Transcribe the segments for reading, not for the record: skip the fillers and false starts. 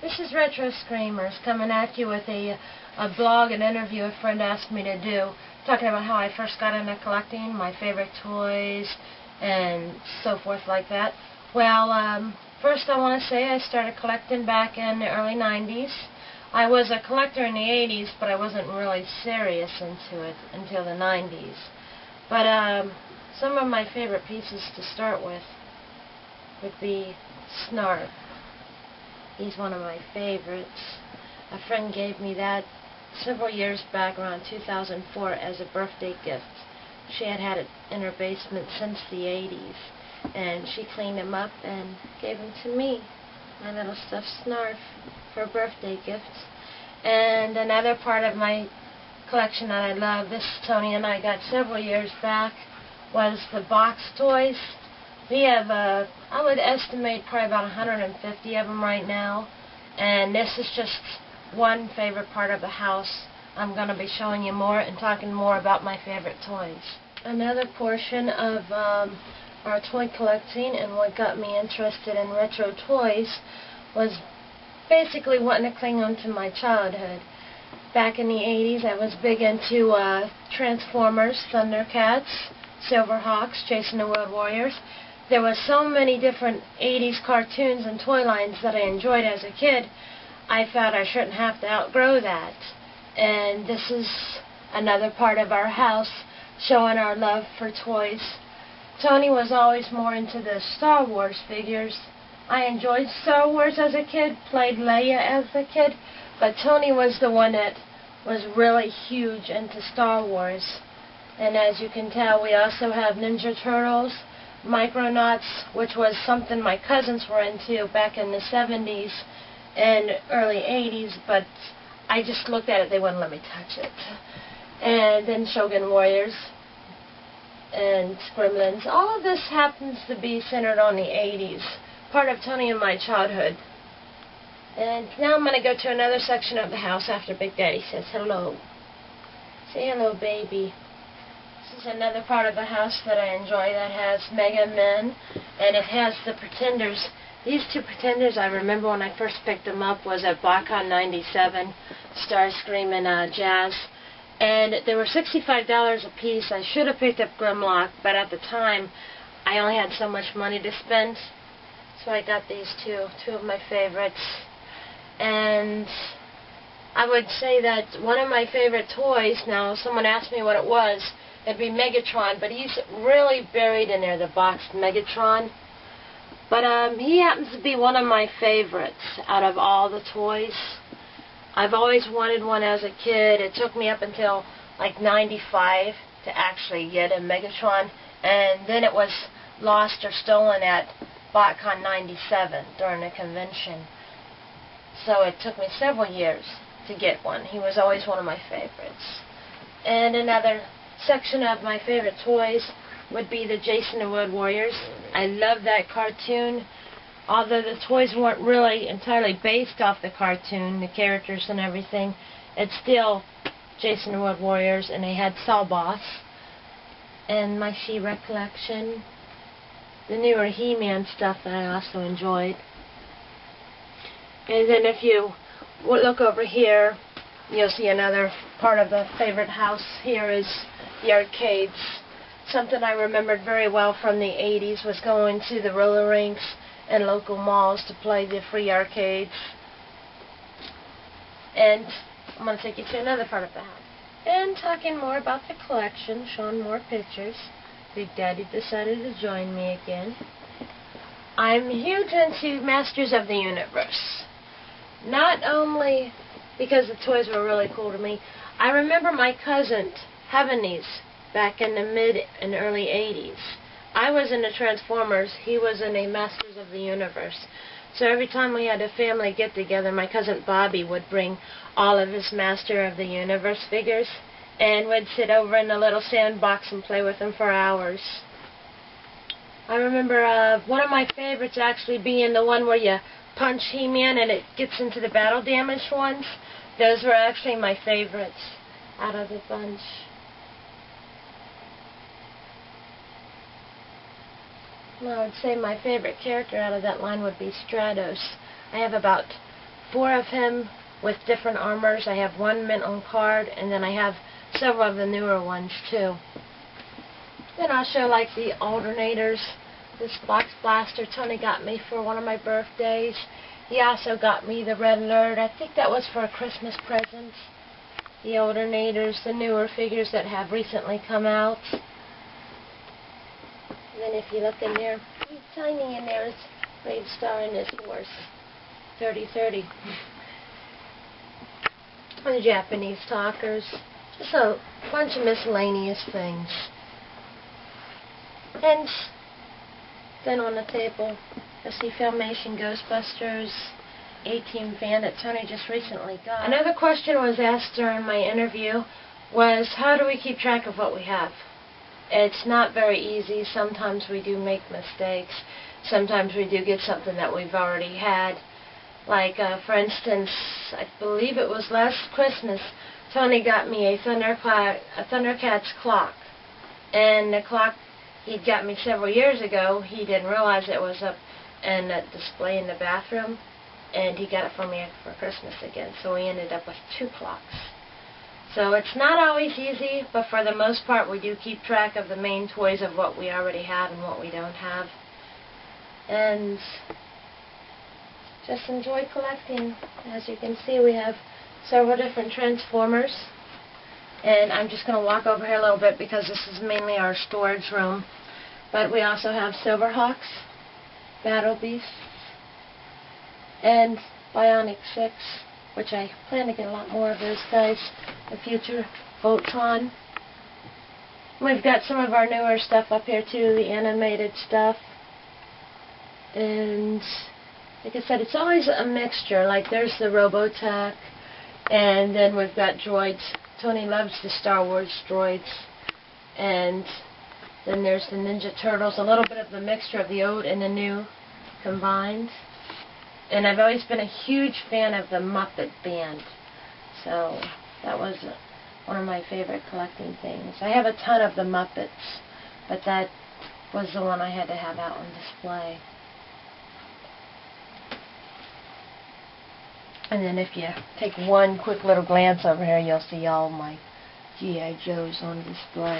This is Retro Screamers coming at you with a blog and interview a friend asked me to do, talking about how I first got into collecting, my favorite toys, and so forth like that. Well, first I want to say I started collecting back in the early 90s. I was a collector in the 80s, but I wasn't really serious into it until the 90s. But some of my favorite pieces to start with would be Snarf. He's one of my favorites. A friend gave me that several years back, around 2004, as a birthday gift. She had had it in her basement since the 80s, and she cleaned him up and gave him to me, my little stuffed Snarf, for a birthday gift. And another part of my collection that I love, this Tony and I got several years back, was the box toys. We have, I would estimate, probably about 150 of them right now. And this is just one favorite part of the house. I'm going to be showing you more and talking more about my favorite toys. Another portion of our toy collecting and what got me interested in retro toys was basically wanting to cling on to my childhood. Back in the 80s, I was big into Transformers, Thundercats, Silverhawks, Jason the World Warriors. There were so many different 80s cartoons and toy lines that I enjoyed as a kid, I felt I shouldn't have to outgrow that. And this is another part of our house showing our love for toys. Tony was always more into the Star Wars figures. I enjoyed Star Wars as a kid, played Leia as a kid, but Tony was the one that was really huge into Star Wars. And as you can tell, we also have Ninja Turtles, Micronauts, which was something my cousins were into back in the 70s and early 80s, but I just looked at it, they wouldn't let me touch it. And then Shogun Warriors and Gremlins. All of this happens to be centered on the 80s, part of Tony and my childhood. And now I'm going to go to another section of the house after Big Daddy says hello. Say hello, baby. This is another part of the house that I enjoy that has Mega Men, and it has the Pretenders. These two Pretenders, I remember when I first picked them up, was at BotCon 97, Starscream and Jazz, and they were $65 a piece. I should have picked up Grimlock, but at the time I only had so much money to spend, so I got these two of my favorites. And I would say that one of my favorite toys, now someone asked me what it was, it'd be Megatron, but he's really buried in there, the boxed Megatron. But he happens to be one of my favorites out of all the toys. I've always wanted one as a kid. It took me up until like 95 to actually get a Megatron, and then it was lost or stolen at BotCon 97 during the convention. So it took me several years to get one. He was always one of my favorites. And another section of my favorite toys would be the Jason the World Warriors. I love that cartoon. Although the toys weren't really entirely based off the cartoon, the characters and everything, it's still Jason the World Warriors, and they had Saw Boss. And my She-Ra collection. The newer He-Man stuff that I also enjoyed. And then if you look over here, you'll see another part of the favorite house here is the arcades. Something I remembered very well from the 80s was going to the roller rinks and local malls to play the free arcades. And I'm going to take you to another part of the house. And talking more about the collection, showing more pictures. Big Daddy decided to join me again. I'm huge into Masters of the Universe. Not only because the toys were really cool to me. I remember my cousin having these back in the mid and early 80s. I was in the Transformers, he was in a Masters of the Universe. So every time we had a family get-together, my cousin Bobby would bring all of his Master of the Universe figures, and we'd sit over in a little sandbox and play with them for hours. I remember one of my favorites actually being the one where you punch He-Man and it gets into the battle damaged ones. Those were actually my favorites out of the bunch. Well, I would say my favorite character out of that line would be Stratos. I have about 4 of him with different armors. I have 1 mint on card, and then I have several of the newer ones too. Then I'll show like the alternators. This Box Blaster Tony got me for one of my birthdays. He also got me the Red Alert. I think that was for a Christmas present. The alternators, the newer figures that have recently come out. And then if you look in there, tiny in there is Brave Star and his horse. 3030. And the Japanese talkers. Just a bunch of miscellaneous things. And then on the table, I see Filmation Ghostbusters A-Team fan that Tony just recently got. Another question was asked during my interview was, how do we keep track of what we have? It's not very easy. Sometimes we do make mistakes. Sometimes we do get something that we've already had. Like, for instance, I believe it was last Christmas, Tony got me a Thundercats clock. And the clock he'd got me several years ago, he didn't realize it was up in a display in the bathroom, and he got it for me for Christmas again. So we ended up with 2 clocks. So it's not always easy, but for the most part we do keep track of the main toys of what we already have and what we don't have. And just enjoy collecting. As you can see, we have several different Transformers. And I'm just going to walk over here a little bit because this is mainly our storage room. But we also have Silverhawks, Battle Beasts, and Bionic 6, which I plan to get a lot more of those guys in the future. Voltron. We've got some of our newer stuff up here too, the animated stuff. And like I said, it's always a mixture. Like there's the Robotech, and then we've got droids. Tony loves the Star Wars droids. And then there's the Ninja Turtles, a little bit of the mixture of the old and the new combined. And I've always been a huge fan of the Muppet Band. So that was one of my favorite collecting things. I have a ton of the Muppets, but that was the one I had to have out on display. And then if you take one quick little glance over here, you'll see all my G.I. Joes on display.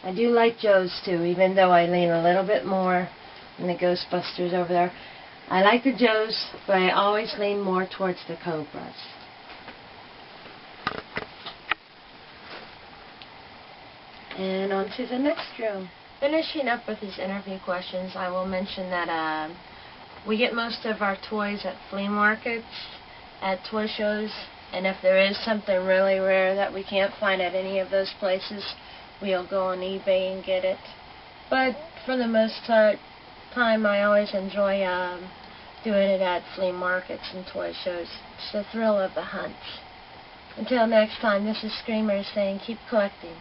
I do like Joes too, even though I lean a little bit more than the Ghostbusters over there. I like the Joes, but I always lean more towards the Cobras. And on to the next room. Finishing up with these interview questions, I will mention that we get most of our toys at flea markets, at toy shows, and if there is something really rare that we can't find at any of those places, we'll go on eBay and get it. But for the most time, I always enjoy doing it at flea markets and toy shows. It's the thrill of the hunt. Until next time, this is Screamer saying keep collecting.